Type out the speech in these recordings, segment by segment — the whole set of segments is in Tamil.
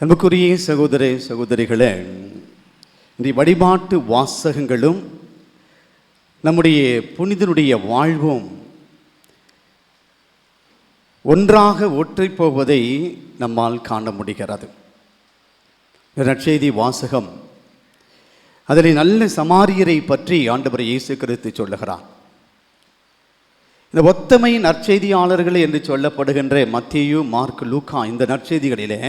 அன்புக்குரிய சகோதர சகோதரிகளே, இந்த வழிபாட்டு வாசகங்களும் நம்முடைய புனிதனுடைய வாழ்வும் ஒன்றாக ஒற்றை போவதை நம்மால் காண முடிகிறது. நற்செய்தி வாசகம் அதில் நல்ல சமாரியரை பற்றி ஆண்டவர் இயேசு கிறிஸ்து சொல்லுகிறார். இந்த ஒத்தமை நற்செய்தியாளர்கள் என்று சொல்லப்படுகின்ற மத்தேயு, மார்க், லூக்கா இந்த நற்செய்திகளிலே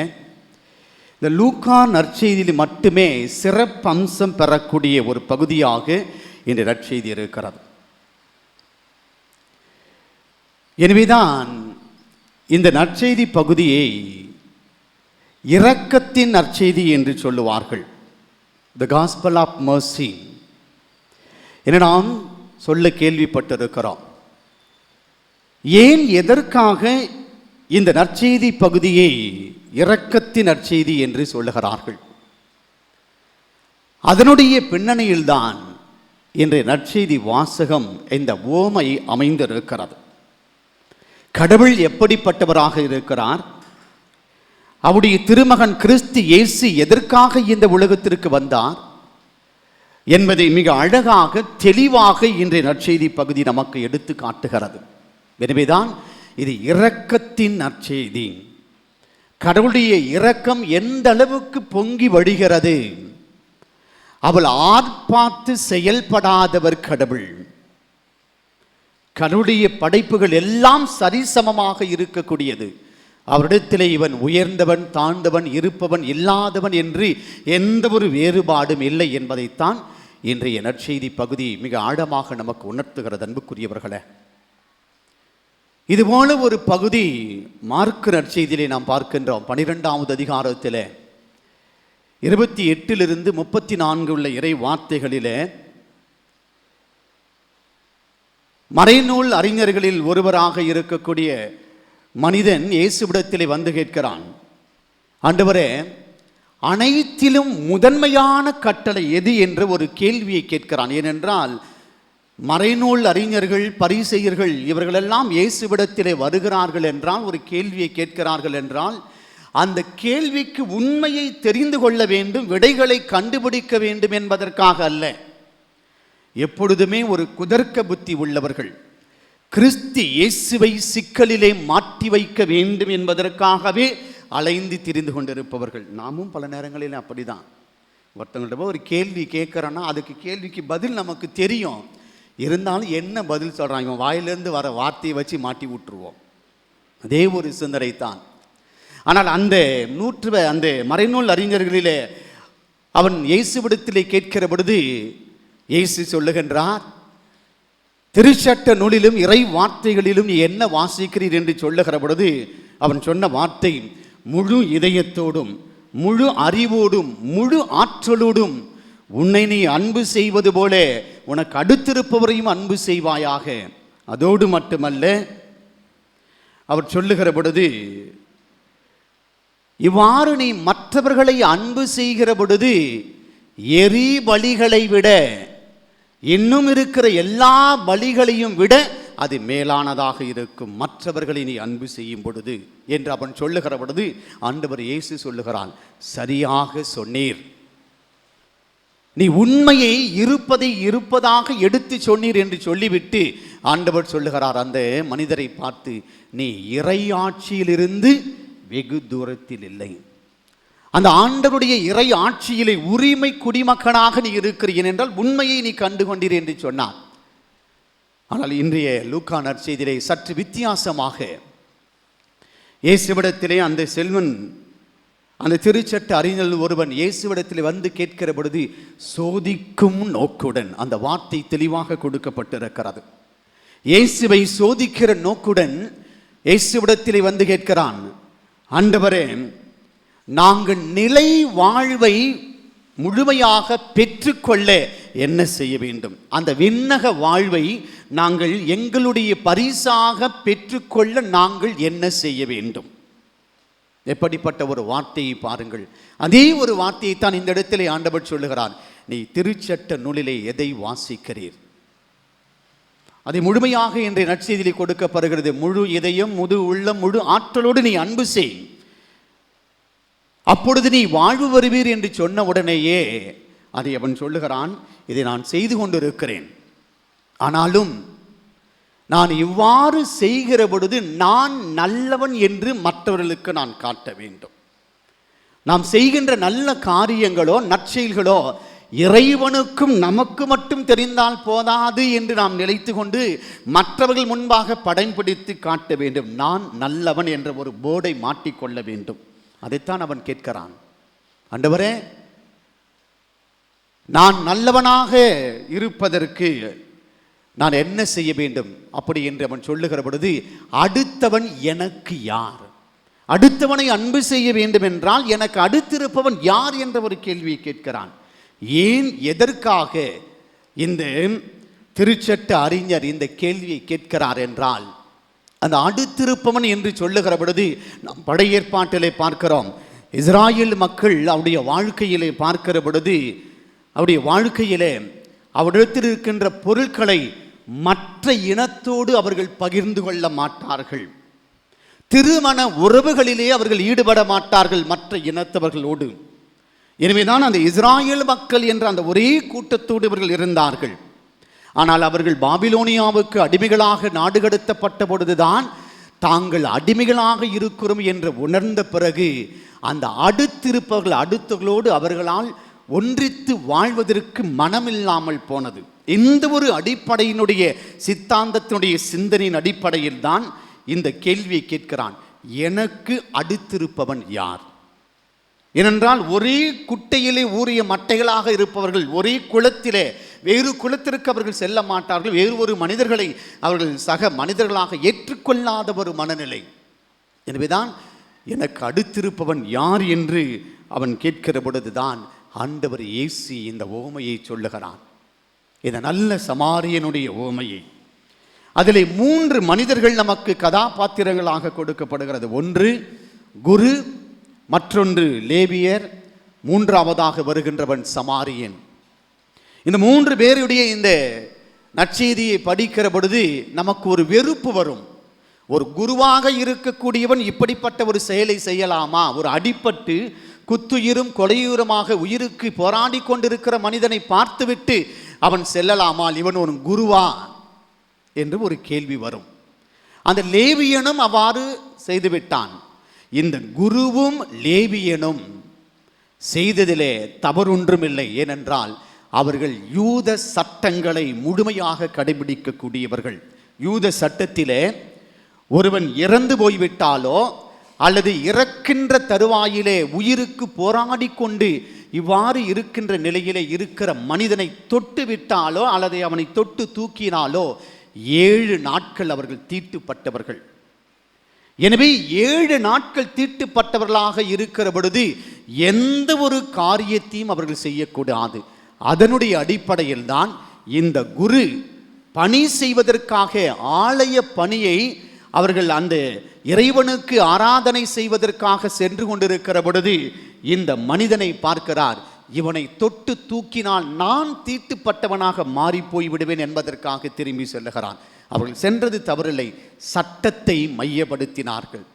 இந்த லூக்கா நற்செய்தியில் மட்டுமே சிறப்பம்சம் பெறக்கூடிய ஒரு பகுதியாக இந்த நற்செய்தி இருக்கிறது. எனவேதான் இந்த நற்செய்தி பகுதியை இரக்கத்தின் நற்செய்தி என்று சொல்லுவார்கள். த காஸ்பல் ஆஃப் மர்சி என நாம் சொல்ல கேள்விப்பட்டிருக்கிறோம். ஏன் எதற்காக இந்த நற்செய்தி பகுதியை இரக்கத்தின் நற்செய்தி என்று சொல்லுகிறார்கள்? அதனுடைய பின்னணியில்தான் இன்றைய நற்செய்தி வாசகம் இந்த உவமை அமைந்திருக்கிறது. கடவுள் எப்படிப்பட்டவராக இருக்கிறார், அவருடைய திருமகன் கிறிஸ்து இயேசு எதற்காக இந்த உலகத்திற்கு வந்தார் என்பதை மிக அழகாக தெளிவாக இன்றைய நற்செய்தி பகுதி நமக்கு எடுத்து காட்டுகிறது. எனவேதான் இது இரக்கத்தின் நற்செய்தி. கடவுளுடைய இரக்கம் எந்த அளவுக்கு பொங்கி வழிகிறது. அவள் ஆர்ப்பார்த்து செயல்படாதவர் கடவுள். கடவுளுடைய படைப்புகள் எல்லாம் சரிசமமாக இருக்கக்கூடியது. அவரிடத்திலே இவன் உயர்ந்தவன், தாழ்ந்தவன், இருப்பவன், இல்லாதவன் என்று எந்த ஒரு வேறுபாடும் இல்லை என்பதைத்தான் இன்றைய நற்செய்தி பகுதி மிக ஆழமாக நமக்கு உணர்த்துகிறது. அன்புக்குரியவர்களே, இதுபோல ஒரு பகுதி மார்க் நற்செய்தியிலே நாம் பார்க்கின்றோம். 12வது அதிகாரத்தில் 28 to 34 உள்ள இறை வார்த்தைகளிலே மறைநூல் அறிஞர்களில் ஒருவராக இருக்கக்கூடிய மனிதன் இயேசுவிடத்திலே வந்து கேட்கிறான், ஆண்டவரே, அனைத்திலும் முதன்மையான கட்டளை எது என்ற ஒரு கேள்வியை கேட்கிறான். ஏனென்றால் மறைநூல் அறிஞர்கள், பரிசேயர்கள் இவர்களெல்லாம் இயேசுவிடத்திலே வருகிறார்கள் என்றால், ஒரு கேள்வியை கேட்கிறார்கள் என்றால், அந்த கேள்விக்கு உண்மையை தெரிந்து கொள்ள வேண்டும், விடைகளை கண்டுபிடிக்க வேண்டும் என்பதற்காக அல்ல. எப்பொழுதுமே ஒரு குதர்க்க புத்தி உள்ளவர்கள், கிறிஸ்து இயேசுவை சிக்கலிலே மாற்றி வைக்க வேண்டும் என்பதற்காகவே அலைந்து திரிந்து கொண்டிருப்பவர்கள். நாமும் பல நேரங்களில் அப்படிதான். ஒருத்தவங்கள்ட்ட ஒரு கேள்வி கேட்குறோன்னா அதுக்கு கேள்விக்கு பதில் நமக்கு தெரியும், இருந்தாலும் என்ன பதில் சொல்கிறாங்க, இவன் வாயிலிருந்து வர வார்த்தையை வச்சு மாட்டி விட்டுருவோம். அதே ஒரு சிந்தனை தான். ஆனால் அந்த மறைநூல் அறிஞர்களிலே அவன் இயேசுவிடத்திலே கேட்கிற பொழுது இயேசு சொல்லுகின்றார், திருச்சட்ட நூலிலும் இறை வார்த்தைகளிலும் நீ என்ன வாசிக்கிறீர் என்று சொல்லுகிற பொழுது அவன் சொன்ன வார்த்தை, முழு இதயத்தோடும், முழு அறிவோடும், முழு ஆற்றலோடும் உன்னை நீ அன்பு செய்வது போல உனக்கு அடுத்திருப்பவரையும் அன்பு செய்வாயாக. அதோடு மட்டுமல்ல, அவர் சொல்லுகிற பொழுது, இவ்வாறு நீ மற்றவர்களை அன்பு செய்கிற பொழுது எரி பலிகளை விட, இன்னும் இருக்கிற எல்லா பலிகளையும் விட அது மேலானதாக இருக்கும், மற்றவர்களை நீ அன்பு செய்யும் பொழுது என்று அவன் சொல்லுகிற பொழுது ஆண்டவர் இயேசு சொல்லுகிறான், சரியாக சொன்னீர், நீ உண்மையை இருப்பதாக எடுத்து சொன்னீர் என்று சொல்லிவிட்டு ஆண்டவர் சொல்லுகிறார் அந்த மனிதரை பார்த்து, நீ இறையாட்சியிலிருந்து வெகு தூரத்தில் இல்லை. அந்த ஆண்டவருடைய இறை ஆட்சியிலே உரிமை குடிமக்கனாக நீ இருக்கிறீன் என்றால் உண்மையை நீ கண்டு கொண்டீர் என்று சொன்னார். ஆனால் இன்றைய லூக்கா நற்செய்தியிலே சற்று வித்தியாசமாக இயேசுவிடத்திலே அந்த செல்வன், அந்த திருச்சட்ட அறிஞர் ஒருவன் இயேசுவிடத்தில் வந்து கேட்கிற பொழுது சோதிக்கும் நோக்குடன், அந்த வார்த்தை தெளிவாக கொடுக்கப்பட்டிருக்கிறது. இயேசுவை சோதிக்கிற நோக்குடன் இயேசுவிடத்தில் வந்து கேட்கிறான், ஆண்டவரே, நாங்கள் நிலை வாழ்வை முழுமையாக பெற்றுக்கொள்ள என்ன செய்ய வேண்டும்? அந்த விண்ணக வாழ்வை நாங்கள் எங்களுடைய பரிசாக பெற்றுக்கொள்ள நாங்கள் என்ன செய்ய வேண்டும்? எப்படிப்பட்ட ஒரு வார்த்தையை பாருங்கள். அதே ஒரு வார்த்தையை தான் இந்த இடத்திலே ஆண்டவர் சொல்லுகிறார், நீ திருச்சட்ட நூலிலே எதை வாசிக்கிறீர் அதை முழுமையாக இன்றைய நற்செய்தியிலே கொடுக்கப்படுகிறது. முழு இதயம், முழு உள்ளம், முழு ஆற்றலோடு நீ அன்பு செய். அப்பொழுது நீ வாழ்வு வருவீர் என்று சொன்ன உடனேயே அதை அவன் சொல்லுகிறான், இதை நான் செய்து கொண்டிருக்கிறேன், ஆனாலும் நான் இவ்வாறு செய்கிற பொழுது நான் நல்லவன் என்று மற்றவர்களுக்கு நான் காட்ட வேண்டும். நாம் செய்கின்ற நல்ல காரியங்களோ நற்செயல்களோ இறைவனுக்கும் நமக்கு மட்டும் தெரிந்தால் போதாது என்று நாம் நினைத்து கொண்டு மற்றவர்கள் முன்பாக படம் பிடித்து காட்ட வேண்டும். நான் நல்லவன் என்ற ஒரு போர்டை மாட்டிக்கொள்ள வேண்டும். அதைத்தான் அவன் கேட்கிறான். ஆண்டவரே, நான் நல்லவனாக இருப்பதற்கு நான் என்ன செய்ய வேண்டும் அப்படி என்று அவன் சொல்லுகிற பொழுது, அடுத்தவன் எனக்கு யார்? அடுத்தவனை அன்பு செய்ய வேண்டும் என்றால் எனக்கு அடுத்திருப்பவன் யார் என்ற ஒரு கேள்வியை கேட்கிறான். ஏன், எதற்காக இந்த திருச்சட்ட அறிஞர் இந்த கேள்வியை கேட்கிறார் என்றால், அந்த அடுத்திருப்பவன் என்று சொல்லுகிற பொழுது நாம் பழைய ஏற்பாட்டிலே பார்க்கிறோம். இஸ்ராயேல் மக்கள் அவருடைய வாழ்க்கையிலே பார்க்கிற பொழுது அவருடைய வாழ்க்கையிலே அவரிடத்தில் இருக்கின்ற பொருட்களை மற்ற இனத்தோடு அவர்கள் பகிர்ந்து கொள்ள மாட்டார்கள். திருமண உறவுகளிலே அவர்கள் ஈடுபட மாட்டார்கள் மற்ற இனத்தவர்களோடு. எனவேதான் அந்த இஸ்ராயேல் மக்கள் என்ற அந்த ஒரே கூட்டத்தோடு இவர்கள் இருந்தார்கள். ஆனால் அவர்கள் பாபிலோனியாவுக்கு அடிமைகளாக நாடு கடத்தப்பட்ட பொழுதுதான் தாங்கள் அடிமைகளாக இருக்கிறோம் என்று உணர்ந்த பிறகு அந்த அடுத்திருப்பவர்கள் அடுத்தவர்களோடு அவர்களால் ஒன்றித்து வாழ்வதற்கு மனமில்லாமல் போனது. இந்த ஒரு அடிப்படையினுடைய சித்தாந்தத்தினுடைய சிந்தனையின் அடிப்படையில் தான் இந்த கேள்வியை கேட்கிறான், எனக்கு அடுத்திருப்பவன் யார்? ஏனென்றால் ஒரே குட்டையிலே ஊறிய மட்டைகளாக இருப்பவர்கள் ஒரே குளத்திலே வேறு குளத்திற்கு அவர்கள் செல்ல மாட்டார்கள். வேறு ஒரு மனிதர்களை அவர்கள் சக மனிதர்களாக ஏற்றுக்கொள்ளாத ஒரு மனநிலை. எனவேதான் எனக்கு அடுத்திருப்பவன் யார் என்று அவன் கேட்கிற பொழுதுதான் ஆண்டவர் இயேசு இந்த ஓமையை சொல்லுகிறான். இந்த நல்ல சமாரியனுடைய ஓமையை. அதிலே 3 மனிதர்கள் நமக்கு கதாபாத்திரங்களாக கொடுக்கப்படுகிறது. ஒன்று குரு, மற்றொன்று லேவியர், மூன்றாவதாக வருகின்றவன் சமாரியன். இந்த 3 பேருடைய இந்த நற்செய்தியை படிக்கிற பொழுது நமக்கு ஒரு வெறுப்பு வரும். ஒரு குருவாக இருக்கக்கூடியவன் இப்படிப்பட்ட ஒரு செயலை செய்யலாமா? ஒரு அடிபட்டு குத்துயிரும் கொலையுரமாக உயிருக்கு போராடி கொண்டிருக்கிற மனிதனை பார்த்துவிட்டு அவன் செல்லலாமா? இவன் ஒரு குருவா என்று ஒரு கேள்வி வரும். அந்த லேவியனும் அவ்வாறு செய்துவிட்டான். இந்த குருவும் லேவியனும் செய்ததிலே தவறொன்றுமில்லை. ஏனென்றால் அவர்கள் யூத சட்டங்களை முழுமையாக கடைபிடிக்கக்கூடியவர்கள். யூத சட்டத்திலே ஒருவன் இறந்து போய்விட்டாலோ அல்லது இறக்கின்ற தருவாயிலே உயிருக்கு போராடி கொண்டு இவ்வாறு இருக்கின்ற நிலையிலே இருக்கிற மனிதனை தொட்டு விட்டாலோ அல்லது அவனை தொட்டு தூக்கினாலோ 7 நாட்கள் அவர்கள் தீட்டுப்பட்டவர்கள். எனவே 7 நாட்கள் தீட்டுப்பட்டவர்களாக இருக்கிற பொழுது எந்த ஒரு காரியத்தையும் அவர்கள் செய்யக்கூடாது. அதனுடைய அடிப்படையில் தான் இந்த குரு பணி செய்வதற்காக ஆலய பணியை அவர்கள் அந்த இறைவனுக்கு ஆராதனை செய்வதற்காக சென்று கொண்டிருக்கிற பொழுது இந்த மனிதனை பார்க்கிறார். இவனை தொட்டு தூக்கினால் நான் தீட்டுப்பட்டவனாக மாறி போய் விடுவேன் என்பதற்காக திரும்பி செல்லுகிறான். அவர்கள் சென்றது தவறில்லை, சட்டத்தை மையப்படுத்தினார்கள்.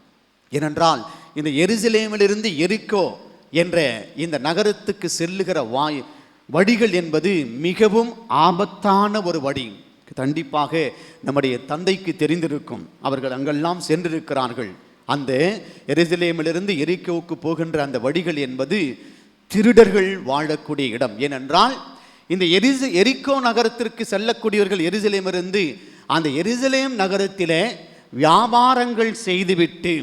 ஏனென்றால் இந்த எருசலேமிலிருந்து எரிக்கோ என்ற இந்த நகரத்துக்கு செல்லுகிற வழிகள் என்பது மிகவும் ஆபத்தான ஒரு வழி. கண்டிப்பாக நம்முடைய தந்தைக்கு தெரிந்திருக்கும். அவர்கள் அங்கெல்லாம் சென்றிருக்கிறார்கள். அந்த எருசலேமிலிருந்து எரிக்கோவுக்கு போகின்ற அந்த வழிகள் என்பது திருடர்கள் வாழக்கூடிய இடம். ஏனென்றால் இந்த எரிக்கோ நகரத்திற்கு செல்லக்கூடியவர்கள் எருசலேமிலிருந்து அந்த எருசலேம் நகரத்திலே வியாபாரங்கள் செய்துவிட்டு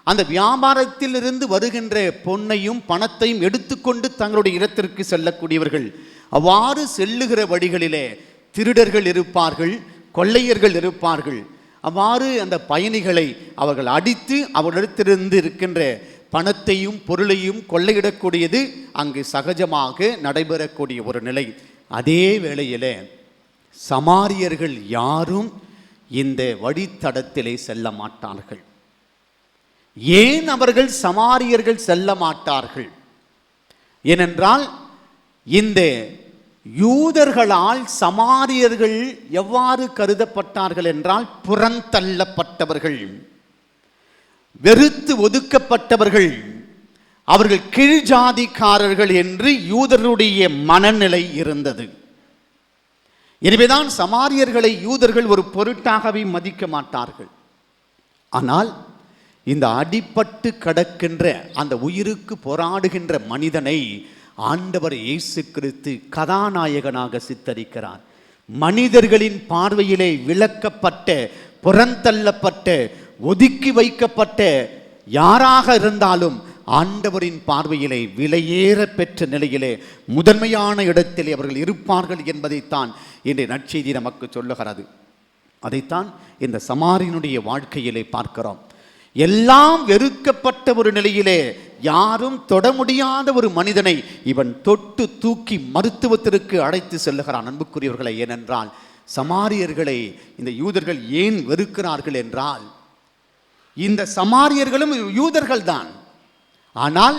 அந்த வியாபாரத்திலிருந்து வருகின்ற பொன்னையும் பணத்தையும் எடுத்துக்கொண்டு தங்களுடைய இடத்திற்கு செல்லக்கூடியவர்கள். அவ்வாறு செல்லுகிற வழிகளிலே திருடர்கள் இருப்பார்கள், கொள்ளையர்கள் இருப்பார்கள். அவ்வாறு அந்த பயணிகளை அவர்கள் அடித்து அவரிடத்திலிருந்து இருக்கின்ற பணத்தையும் பொருளையும் கொள்ளையிடக்கூடியது அங்கு சகஜமாக நடைபெறக்கூடிய ஒரு நிலை. அதே வேளையிலே சமாரியர்கள் யாரும் இந்த வழித்தடத்திலே செல்ல மாட்டார்கள். ஏன் அவர்கள் சமாரியர்கள் செல்ல மாட்டார்கள்? ஏனென்றால் இந்த யூதர்களால் சமாரியர்கள் எவ்வாறு கருதப்பட்டார்கள் என்றால் புறந்தள்ளப்பட்டவர்கள், வெறுத்து ஒதுக்கப்பட்டவர்கள். அவர்கள் கீழ்ஜாதிக்காரர்கள் என்று யூதர்களுடைய மனநிலை இருந்தது. எனவேதான் சமாரியர்களை யூதர்கள் ஒரு பொருட்டாகவே மதிக்க மாட்டார்கள். ஆனால் இந்த அடிபட்டு கடக்கின்ற அந்த உயிருக்கு போராடுகின்ற மனிதனை ஆண்டவர் இயேசு கிறிஸ்து கதாநாயகனாக சித்தரிக்கிறார். மனிதர்களின் பார்வையிலே விலக்கப்பட்ட, புறந்தள்ளப்பட்ட, ஒதுக்கி வைக்கப்பட்ட யாராக இருந்தாலும் ஆண்டவரின் பார்வையிலே விலையேற பெற்ற நிலையிலே முதன்மையான இடத்திலே அவர்கள் இருப்பார்கள் என்பதைத்தான் இன்றைய நற்செய்தி நமக்கு சொல்லுகிறது. அதைத்தான் இந்த சமாரியனுடைய வாழ்க்கையிலே பார்க்கிறோம். எல்லாம் வெறுக்கப்பட்ட ஒரு நிலையிலே யாரும் தொட முடியாத ஒரு மனிதனை இவன் தொட்டு தூக்கி மருத்துவத்திற்கு அழைத்து செல்லுகிறான். அன்புக்குரியவர்களை, ஏனென்றால் சமாரியர்களை இந்த யூதர்கள் ஏன் வெறுக்கிறார்கள் என்றால், இந்த சமாரியர்களும் யூதர்கள் தான். ஆனால்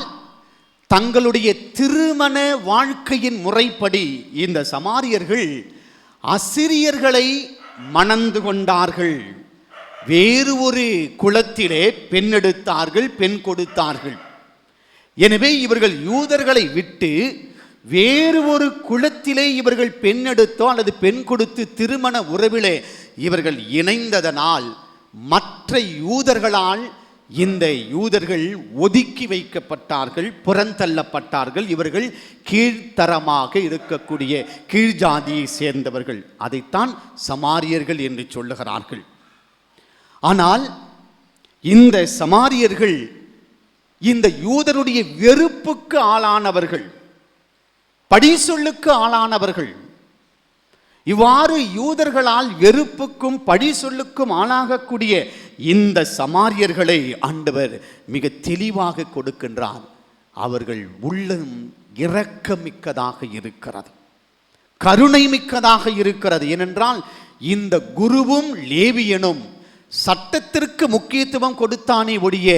தங்களுடைய திருமண வாழ்க்கையின் முறைப்படி இந்த சமாரியர்கள் அசிரியர்களை மணந்து கொண்டார்கள். வேறு ஒரு குலத்திலே பெண் எடுத்தார்கள், பெண் கொடுத்தார்கள். எனவே இவர்கள் யூதர்களை விட்டு வேறு ஒரு குலத்திலே இவர்கள் பெண் எடுத்தோ அல்லது பெண் கொடுத்து திருமண உறவிலே இவர்கள் இணைந்ததனால் மற்ற யூதர்களால் இந்த யூதர்கள் ஒதுக்கி வைக்கப்பட்டார்கள், புறந்தள்ளப்பட்டார்கள். இவர்கள் கீழ்த்தரமாக இருக்கக்கூடிய கீழ்ஜாதியை சேர்ந்தவர்கள். அதைத்தான் சமாரியர்கள் என்று சொல்லுகிறார்கள். ஆனால் இந்த சமாரியர்கள் இந்த யூதருடைய வெறுப்புக்கு ஆளானவர்கள், பழிசொல்லுக்கு ஆளானவர்கள். இவ்வாறு யூதர்களால் வெறுப்புக்கும் பழிசொல்லுக்கும் ஆளாகக்கூடிய இந்த சமாரியர்களை ஆண்டவர் மிக தெளிவாக கொடுக்கின்றார். அவர்கள் உள்ளம் இரக்கமிக்கதாக இருக்கிறது, கருணை மிக்கதாக இருக்கிறது. ஏனென்றால் இந்த குருவும் லேவியனும் சட்டத்திற்கு முக்கியத்துவம் கொடுத்தானே ஒழிய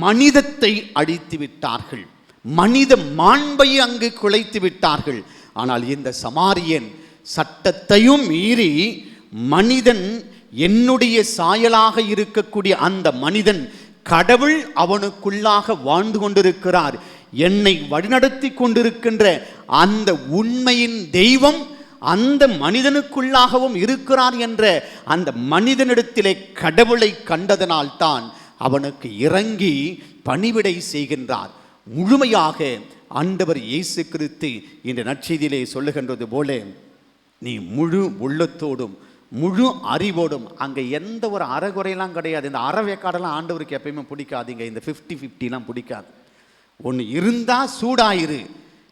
மனிதத்தை அழித்து விட்டார்கள், மனித மாண்பை அங்கு குலைத்து விட்டார்கள். ஆனால் இந்த சமாரியன் சட்டத்தையும் மீறி மனிதன், என்னுடைய சாயலாக இருக்கக்கூடிய அந்த மனிதன் கடவுள் அவனுக்குள்ளாக வாழ்ந்து கொண்டிருக்கிறார், என்னை வழிநடத்தி கொண்டிருக்கின்ற அந்த உண்மையின் தெய்வம் அந்த மனிதனுக்குள்ளாகவும் இருக்கிறார் என்ற அந்த மனிதனிடத்திலே கடவுளை கண்டதனால்தான் அவனுக்கு இறங்கி பணிவிடை செய்கின்றார். முழுமையாக ஆண்டவர் இயேசு கிறிஸ்து இந்த நற்செய்தியிலே சொல்லுகின்றது போல, நீ முழு உள்ளத்தோடும் முழு அறிவோடும், அங்கே எந்த ஒரு அறகுறையெல்லாம் கிடையாது. இந்த அறவேக்காடெல்லாம் ஆண்டவருக்கு எப்பயுமே பிடிக்காதுங்க. இந்த 50-50லாம் பிடிக்காது. ஒன்று இருந்தால் சூடாயிரு,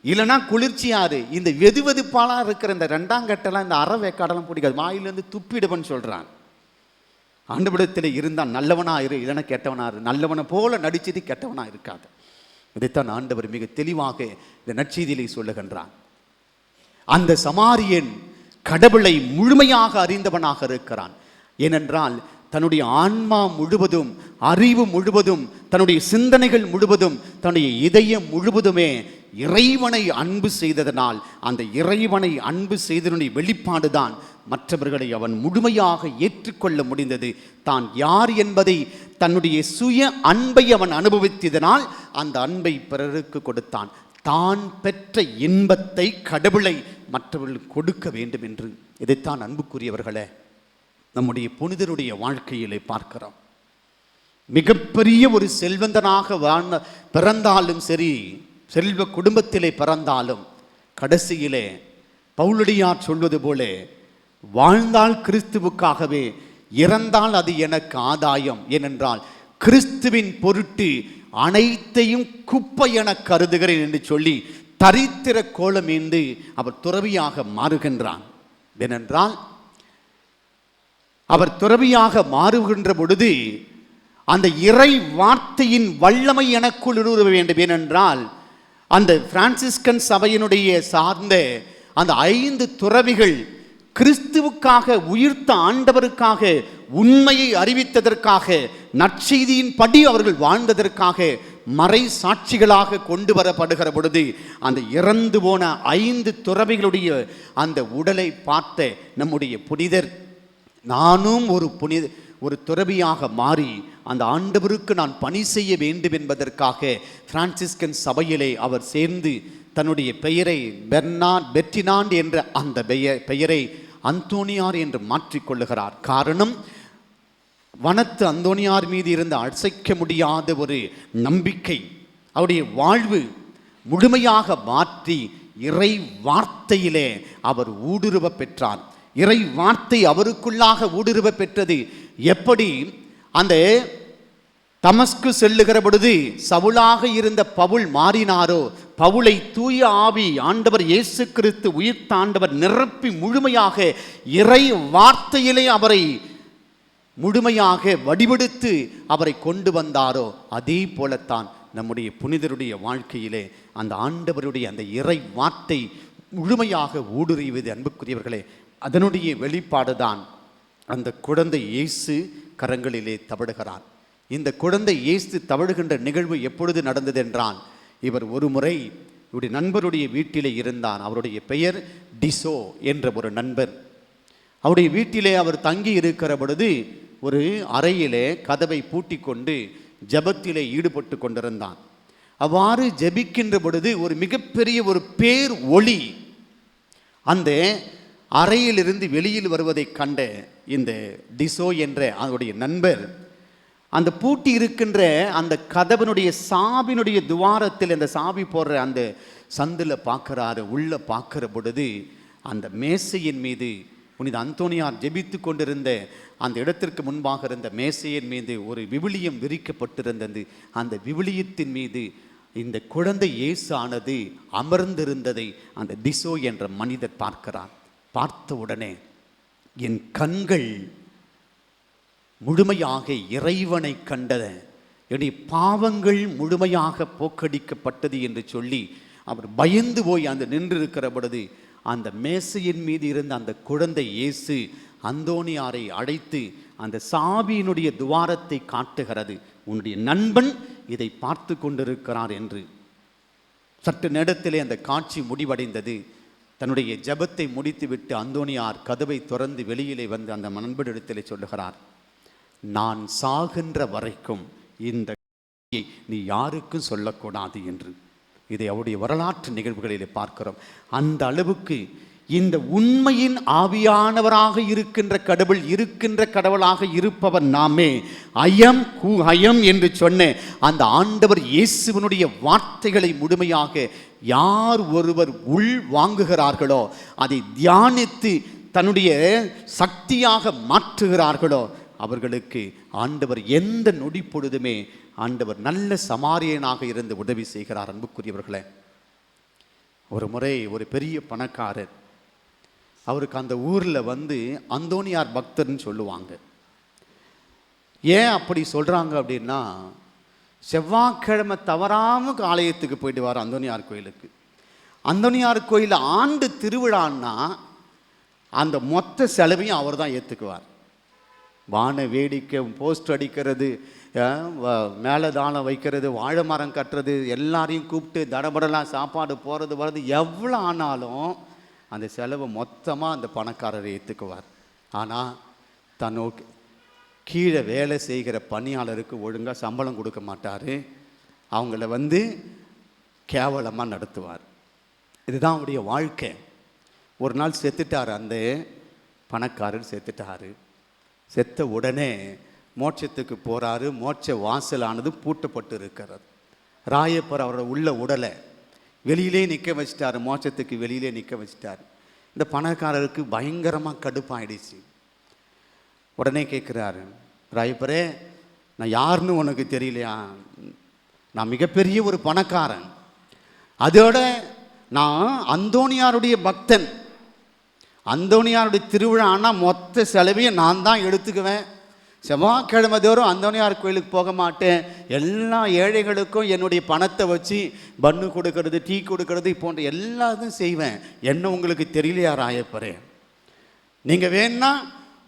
இல்லைனா குளிர்ச்சியாரு. இந்த வெதுவெதுப்பாலாம் இருக்கிற இந்த ரெண்டாங்கட்டெல்லாம், இந்த அறவேக்காடெல்லாம் பிடிக்காது. வாயிலேருந்து துப்பிடுவன்னு சொல்கிறான். ஆண்டவரிடத்தில் இருந்தால் நல்லவனாக இரு, இல்லைன்னா கெட்டவனாக இரு. நல்லவனை போல நடிச்சது கெட்டவனாக இருக்காது. இதைத்தான் ஆண்டவர் மிக தெளிவாக இந்த நற்செய்தியிலே சொல்லுகின்றான். அந்த சமாரியன் கடவுளை முழுமையாக அறிந்தவனாக இருக்கிறான். ஏனென்றால் தன்னுடைய ஆன்மா முழுவதும், அறிவு முழுவதும், தன்னுடைய சிந்தனைகள் முழுவதும், தன்னுடைய இதயம் முழுவதுமே இறைவனை அன்பு செய்ததனால், அந்த இறைவனை அன்பு செய்ததனுடைய வெளிப்பாடுதான் மற்றவர்களை அவன் முழுமையாக ஏற்றுக்கொள்ள முடிந்தது. தான் யார் என்பதை, தன்னுடைய சுய அன்பை அவன் அனுபவித்ததனால் அந்த அன்பை பிறருக்கு கொடுத்தான். தான் பெற்ற இன்பத்தை, கடவுளை மற்றவர்களுக்கு கொடுக்க வேண்டும் என்று. இதைத்தான் அன்புக்குரியவர்களே நம்முடைய புனிதருடைய வாழ்க்கையிலே பார்க்கிறோம். மிகப்பெரிய ஒரு செல்வந்தனாக பிறந்தாலும் சரி, செல்வ குடும்பத்திலே பிறந்தாலும் கடைசியிலே பவுலடியார் சொல்வது போல, வாழ்ந்தால் கிறிஸ்துவுக்காகவே, இறந்தால் அது எனக்கு ஆதாயம். ஏனென்றால் கிறிஸ்துவின் பொருட்டு அனைத்தையும் குப்பை என கருதுகிறேன் என்று சொல்லி தரித்திர கோலமேந்து அவர் துறவியாக மாறுகின்றான். ஏனென்றால் அவர் துறவியாக மாறுகின்ற பொழுது அந்த இறை வார்த்தையின் வல்லமை எனக்குள் உருவ வேண்டும். ஏனென்றால் அந்த பிரான்சிஸ்கன் சபையினுடைய சார்ந்த அந்த 5 துறவிகள் கிறிஸ்துவுக்காக, உயிர்த்த ஆண்டவருக்காக, உண்மையை அறிவித்ததற்காக, நற்செய்தியின் படி அவர்கள் வாழ்ந்ததற்காக மறை சாட்சிகளாக கொண்டு வரப்படுகிற பொழுது அந்த இறந்து போன 5 துறவிகளுடைய அந்த உடலை பார்த்த நம்முடைய புனிதர், நானும் ஒரு துறவியாக மாறி அந்த ஆண்டவருக்கு நான் பணி செய்ய வேண்டும் என்பதற்காக பிரான்சிஸ்கன் சபையிலே அவர் சேர்ந்து தன்னுடைய பெயரை பெர்டினாண்ட் என்ற அந்த பெயரை அந்தோனியார் என்று மாற்றிக்கொள்ளுகிறார். காரணம், வனத்து அந்தோனியார் மீது இருந்த அசைக்க முடியாத ஒரு நம்பிக்கை அவருடைய வாழ்வு முழுமையாக மாற்றி இறை வார்த்தையிலே அவர் ஊடுருவ பெற்றார். இறை வார்த்தை அவருக்குள்ளாக ஊடுருவ பெற்றது. எப்படி அந்த தமஸ்கு செல்லுகிற பொழுது சவுலாக இருந்த பவுல் மாறினாரோ, பவுலை தூய ஆவி ஆண்டவர் இயேசு கிறிஸ்து உயிர்த்தாண்டவர் நிரப்பி முழுமையாக இறை வார்த்தையிலே அவரை முழுமையாக வடிவெடுத்து அவரை கொண்டு வந்தாரோ, அதே போலத்தான் நம்முடைய புனிதருடைய வாழ்க்கையிலே அந்த ஆண்டவருடைய அந்த இறை வார்த்தை முழுமையாக ஊடுருவது. அன்புக்குரியவர்களே, அதனுடைய வெளிப்பாடுதான் அந்த குழந்தை இயேசு கரங்களிலே தவழுகிறார். இந்த குழந்தை இயேசு தவழுகின்ற நிகழ்வு எப்பொழுது நடந்தது என்றால், இவர் ஒரு முறை இவருடைய நண்பருடைய வீட்டிலே இருந்தார். அவருடைய பெயர் டிசோ என்ற ஒரு நண்பர். அவருடைய வீட்டிலே அவர் தங்கி இருக்கிற பொழுது ஒரு அறையிலே கதவை பூட்டி கொண்டு ஜெபத்திலே ஈடுபட்டு கொண்டிருந்தான். அவ்வாறு ஜெபிக்கின்ற பொழுது ஒரு மிகப்பெரிய ஒரு பேர் ஒளி அந்த அறையிலிருந்து வெளியில் வருவதை கண்ட இந்த டிசோ என்ற அவருடைய நண்பர் அந்த பூட்டி இருக்கின்ற அந்த கதவனுடைய சாவினுடைய துவாரத்தில் அந்த சாவி போடுற அந்த சந்தில் பார்க்குறாரு. உள்ள பார்க்குற பொழுது அந்த மேசையின் மீது புனித அந்தோனியார் ஜெபித்து கொண்டிருந்த அந்த இடத்திற்கு முன்பாக இருந்த மேசையின் மீது ஒரு விவிலியம் விரிக்கப்பட்டிருந்தது. அந்த விவிலியத்தின் மீது இந்த குழந்தை இயேசு ஆனது அமர்ந்திருந்ததை அந்த டிசோ என்ற மனிதர் பார்க்கிறார். பார்த்த உடனே என் கண்கள் முழுமையாக இறைவனை கண்டத, என்னுடைய பாவங்கள் முழுமையாக போக்கடிக்கப்பட்டது என்று சொல்லி அவர் பயந்து போய் அந்த நின்றிருக்கிற பொழுது அந்த மேசையின் மீது இருந்த அந்த குழந்தை இயேசு அந்தோனியாரை அழைத்து அந்த சாவியினுடைய துவாரத்தை காட்டுகிறது. உன்னுடைய நண்பன் இதை பார்த்து கொண்டிருக்கிறார் என்று. சற்று நேரத்திலே அந்த காட்சி முடிவடைந்தது. தன்னுடைய ஜெபத்தை முடித்துவிட்டு அந்தோனியார் கதவை திறந்து வெளியிலே வந்து அந்த நண்பனிடத்திலே சொல்லுகிறார், நான் சாகின்ற வரைக்கும் இந்த நீ யாருக்கும் சொல்லக்கூடாது என்று. இதை அவருடைய வரலாற்று நிகழ்வுகளிலே பார்க்கிறோம். அந்த அளவுக்கு இந்த உண்மையின் ஆவியானவராக இருக்கின்ற கடவுள் இருக்கின்ற கடவுளாக இருப்பவர் நாமே. அயம் ஹூ அயம் என்று சொன்ன அந்த ஆண்டவர் இயேசுவினுடைய வார்த்தைகளை முழுமையாக யார் ஒருவர் உள் வாங்குகிறார்களோ, அதை தியானித்து தன்னுடைய சக்தியாக மாற்றுகிறார்களோ, அவர்களுக்கு ஆண்டவர் எந்த நொடி பொழுதுமே ஆண்டவர் நல்ல சமாரியனாக இருந்து உதவி செய்கிறார். அன்புக்குரியவர்களே, ஒரு முறை ஒரு பெரிய பணக்காரர், அவருக்கு அந்த ஊரில் வந்து அந்தோனியார் பக்தர்னு சொல்லுவாங்க. ஏன் அப்படி சொல்கிறாங்க அப்படின்னா, செவ்வாய்க்கிழமை தவறாமல் ஆலயத்துக்கு போயிட்டு வர அந்தோனியார் கோயிலுக்கு. அந்தோனியார் கோயில் ஆண்டு திருவிழான்னா அந்த மொத்த செலவையும் அவர் தான் ஏற்றுக்குவார். வான வேடிக்கை, போஸ்ட் அடிக்கிறது, மேலே தானம் வைக்கிறது, வாழை மரம் கட்டுறது, எல்லாரையும் கூப்பிட்டு தடபடலாம் சாப்பாடு போகிறது வர்றது எவ்வளோ ஆனாலும் அந்த செலவை மொத்தமாக அந்த பணக்காரரை ஏற்றுக்குவார். ஆனால் தன்னோக்கு கீழே வேலை செய்கிற பணியாளருக்கு ஒழுங்காக சம்பளம் கொடுக்க மாட்டார். அவங்கள வந்து கேவலமாக நடத்துவார். இதுதான் அவருடைய வாழ்க்கை. ஒரு நாள் செத்துட்டார், அந்த பணக்காரர் செத்துட்டார். செத்த உடனே மோட்சத்துக்கு போகிறாரு. மோட்ச வாசலானது பூட்டப்பட்டு இருக்கிறது. ராயப்பர் அவரோட உள்ள உடலை வெளியிலே நிற்க வச்சிட்டார். மோட்சத்துக்கு வெளியிலே நிற்க வச்சிட்டார். இந்த பணக்காரருக்கு பயங்கரமாக கடுப்பாயிடுச்சு. உடனே கேட்குறாரு, ராயப்பரே, நான் யாருன்னு உனக்கு தெரியலையா? நான் மிகப்பெரிய ஒரு பணக்காரன், அதோட நான் அந்தோனியாருடைய பக்தன். அந்தோனியாருடைய திருவிழா ஆனால் மொத்த செலவையும் நான் தான் எடுத்துக்குவேன். செவ்வாய்க்கிழமை தோறும் அந்தோனியார் கோயிலுக்கு போக மாட்டேன். எல்லா ஏழைகளுக்கும் என்னுடைய பணத்தை வச்சு பன்னு கொடுக்கறது, டீ கொடுக்கறது போன்ற எல்லாத்தையும் செய்வேன். என்ன உங்களுக்கு தெரியலையா ராயப்பரே? நீங்கள் வேணா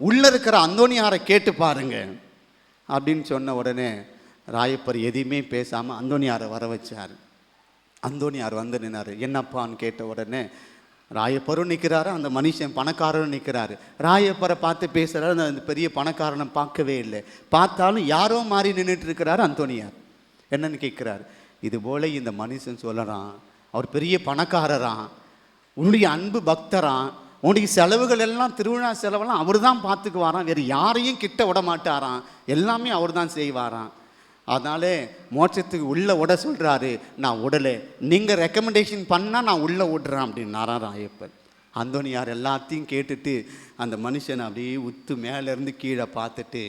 உள்ளே இருக்கிற அந்தோனியாரை கேட்டு பாருங்க அப்படின்னு சொன்ன உடனே ராயப்பர் எதையுமே பேசாமல் அந்தோனியாரை வர வச்சார். அந்தோனியார் வந்து நின்னார். என்னப்பான்னு கேட்ட உடனே ராயப்பரும் நிற்கிறாரு, அந்த மனுஷன் பணக்காரரும் நிற்கிறாரு. ராயப்பரை பார்த்து பேசுகிறாரு, அந்த பெரிய பணக்காரனை பார்க்கவே இல்லை. பார்த்தாலும் யாரோ மாறி நின்றுட்டு இருக்கிறாரு அந்தோனியார். என்னன்னு கேட்குறாரு. இது போல இந்த மனுஷன் சொல்லறான், அவர் பெரிய பணக்காரரான், உன்னுடைய அன்பு பக்தரான், உன்னுடைய செலவுகள் எல்லாம், திருவிழா செலவெல்லாம் அவர் தான் பார்த்துக்குவாராம், வேறு யாரையும் கிட்ட விட மாட்டாராம், எல்லாமே அவர் தான் செய்வாராம். அதனால மோட்சத்துக்கு உள்ளே விட சொல்கிறாரு. நான் உடலை, நீங்கள் ரெக்கமெண்டேஷன் பண்ணால் நான் உள்ளே விடுறேன் அப்படின்னாரா ராயப்பர். அந்தோனியார் எல்லாத்தையும் கேட்டுட்டு அந்த மனுஷனை அப்படியே உத்து மேலேருந்து கீழே பார்த்துட்டு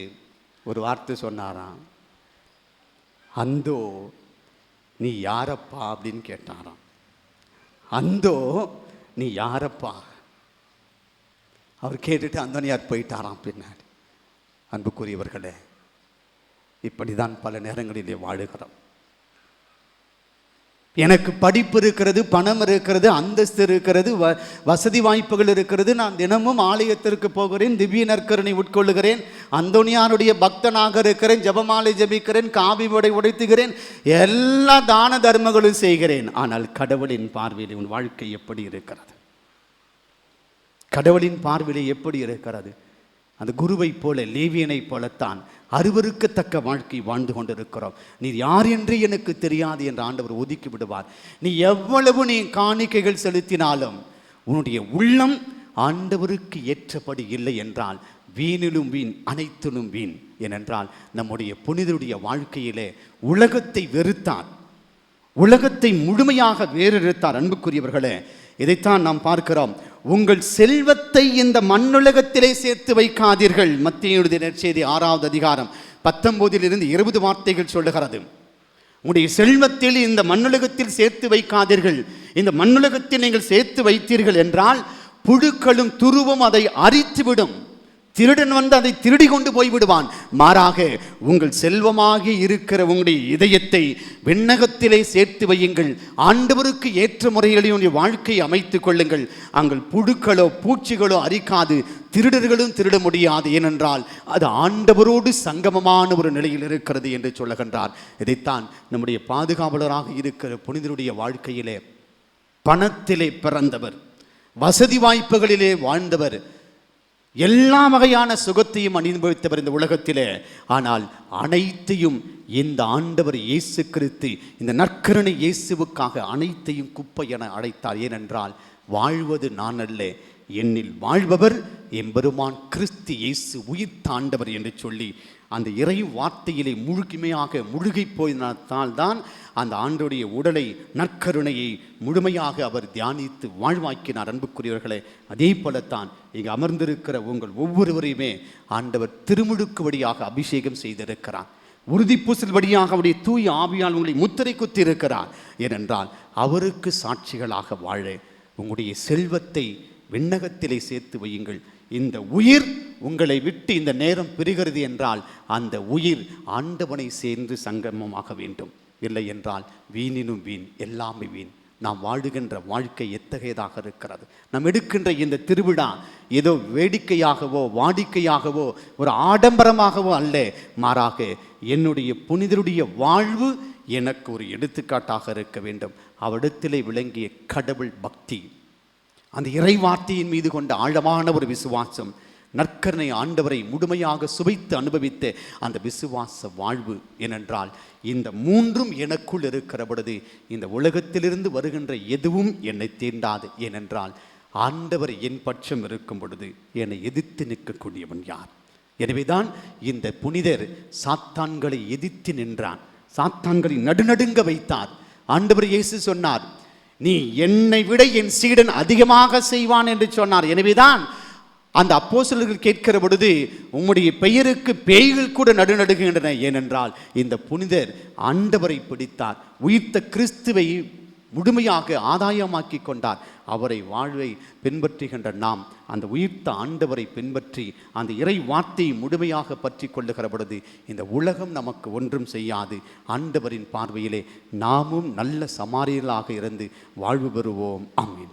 ஒரு வார்த்தை சொன்னாராம். அந்தோ நீ யாரப்பா அப்படின்னு கேட்டாராம். அந்தோ நீ யாரப்பா? அவர் கேட்டுட்டு அந்தோனியார் போயிட்டாராம் பின்னாடி. அன்புக்குரியவர்களே, இப்படிதான் பல நேரங்களிலே வாழுகிறோம். எனக்கு படிப்பு இருக்கிறது, பணம் இருக்கிறது, அந்தஸ்து இருக்கிறது, வசதி வாய்ப்புகள் இருக்கிறது, நான் தினமும் ஆலயத்திற்கு போகிறேன், திவ்ய நற்கருணை உட்கொள்ளுகிறேன், அந்தோனியாருடைய பக்தனாக இருக்கிறேன், ஜபமாலை ஜபிக்கிறேன், காவி உடை உடைத்துகிறேன், எல்லா தான தர்மங்களும் செய்கிறேன். ஆனால் கடவுளின் பார்வையில் உன் வாழ்க்கை எப்படி இருக்கிறது? கடவுளின் பார்வையில் எப்படி இருக்கிறது? அந்த குருவை போல, லேவியனை போலத்தான் அருவருக்கத்தக்க வாழ்க்கை வாழ்ந்து கொண்டிருக்கிறோம். நீ யார் என்று எனக்கு தெரியாது என்று ஆண்டவர் ஒதுக்கி விடுவார். நீ எவ்வளவு நீ காணிக்கைகள் செலுத்தினாலும் உன்னுடைய உள்ளம் ஆண்டவருக்கு ஏற்றபடி இல்லை என்றால் வீணிலும் வீண், அனைத்திலும் வீண். ஏனென்றால் நம்முடைய புனிதருடைய வாழ்க்கையிலே உலகத்தை வெறுத்தார், உலகத்தை முழுமையாக வேறெடுத்தார். அன்புக்குரியவர்களே, இதைத்தான் நாம் பார்க்கிறோம். உங்கள் செல்வத்தை இந்த மண்ணுலகத்திலே சேர்த்து வைக்காதீர்கள். மத்தேயு நற்செய்தி 6வது அதிகாரம் 19 20 வார்த்தைகள் சொல்லுகிறது. உங்களுடைய செல்வத்தில் இந்த மண்ணுலகத்தில் சேர்த்து வைக்காதீர்கள். இந்த மண்ணுலகத்தில் நீங்கள் சேர்த்து வைத்தீர்கள் என்றால் புழுக்களும் துருவும் அதை அரித்துவிடும். திருடன் வந்து அதை திருடி கொண்டு போய்விடுவான். மாறாக உங்கள் செல்வமாகி இருக்கிற உங்களுடைய இதயத்தை விண்ணகத்திலே சேர்த்து வையுங்கள். ஆண்டவருக்கு ஏற்ற முறையில் உங்களுடைய வாழ்க்கையை அமைத்துக் கொள்ளுங்கள். அங்கள் புழுக்களோ பூச்சிகளோ அரிக்காது, திருடர்களும் திருட முடியாது. ஏனென்றால் அது ஆண்டவரோடு சங்கமமான ஒரு நிலையில் இருக்கிறது என்று சொல்லுகின்றார். இதைத்தான் நம்முடைய பாதுகாவலராக இருக்கிற புனிதருடைய வாழ்க்கையிலே பணத்திலே பிறந்தவர், வசதி வாய்ப்புகளிலே வாழ்ந்தவர், எல்லா வகையான சுகத்தையும் அனுபவித்தவர் இந்த உலகத்திலே. ஆனால் அனைத்தையும் இந்த ஆண்டவர் இயேசு கிறிஸ்து, இந்த நற்கருணை இயேசுவுக்காக அனைத்தையும் குப்பை என அழைத்தார். ஏனென்றால் வாழ்வது நான் அல்ல, என்னில் வாழ்பவர் எம்பெருமான் கிறிஸ்து இயேசு உயிர்த்த ஆண்டவர் என்று சொல்லி அந்த இறை வார்த்தையிலே முழுமையாக முழுகி போயினால்தான் அந்த ஆண்டுடைய உடலை, நற்கருணையை முழுமையாக அவர் தியானித்து வாழ்வாக்கினார். அன்புக்குரியவர்களே, அதே போலத்தான் இங்கு அமர்ந்திருக்கிற உங்கள் ஒவ்வொருவரையுமே ஆண்டவர் திருமுழுக்கு வழியாக அபிஷேகம் செய்திருக்கிறார். உறுதிப்பூசல் வழியாக அவருடைய தூய ஆவியால் உங்களை முத்திரை குத்தி இருக்கிறார். ஏனென்றால் அவருக்கு சாட்சிகளாக வாழ உங்களுடைய செல்வத்தை விண்ணகத்திலே சேர்த்து வையுங்கள். இந்த உயிர் உங்களை விட்டு இந்த நேரம் பிரிகிறது என்றால் அந்த உயிர் ஆண்டவனை சேர்ந்து சங்கமமாக வேண்டும். இல்லை என்றால் வீணினும் வீண், எல்லாமே வீண். நாம் வாழுகின்ற வாழ்க்கை எத்தகையதாக இருக்கிறது? நாம் எடுக்கின்ற இந்த திருவிழா ஏதோ வேடிக்கையாகவோ வாடிக்கையாகவோ ஒரு ஆடம்பரமாகவோ அல்ல, மாறாக என்னுடைய புனிதருடைய வாழ்வு எனக்கு ஒரு எடுத்துக்காட்டாக இருக்க வேண்டும். அவரிடத்திலே விளங்கிய கடவுள் பக்தி, அந்த இறை வார்த்தையின் மீது கொண்ட ஆழமான ஒரு விசுவாசம், நற்கருணை ஆண்டவரை முழுமையாக சுவைத்து அனுபவித்த அந்த விசுவாச வாழ்வு. ஏனென்றால் இந்த மூன்றும் எனக்குள் இருக்கிற பொழுது இந்த உலகத்திலிருந்து வருகின்ற எதுவும் என்னை தீண்டாது. ஏனென்றால் ஆண்டவர் என் பட்சம் இருக்கும் பொழுது என்னை எதிர்த்து நிற்கக்கூடியவன் யார்? எனவேதான் இந்த புனிதர் சாத்தான்களை எதிர்த்து நின்றான், சாத்தான்களை நடுநடுங்க வைத்தார். ஆண்டவர் இயேசு சொன்னார், நீ என்னை விட என் சீடன் அதிகமாக செய்வான் என்று சொன்னார். எனவேதான் அந்த அப்போஸ்தலர்கள் கேட்கிற பொழுது உம்முடைய பெயருக்கு பேய்கள் கூட நடுநடுங்குகின்றன. ஏனென்றால் இந்த புனிதர் ஆண்டவரை பிடித்தார், உயிர்த்த கிறிஸ்துவை முழுமையாக ஆதாயமாக்கி கொண்டார். அவரை வாழ்வை பின்பற்றுகின்ற நாம் அந்த உயிர்த்த ஆண்டவரை பின்பற்றி அந்த இறை வார்த்தையை முழுமையாக பற்றி கொள்ளுகிற பொழுது இந்த உலகம் நமக்கு ஒன்றும் செய்யாது. ஆண்டவரின் பார்வையிலே நாமும் நல்ல சமாரியர்களாக இருந்து வாழ்வு பெறுவோம். ஆமீன்.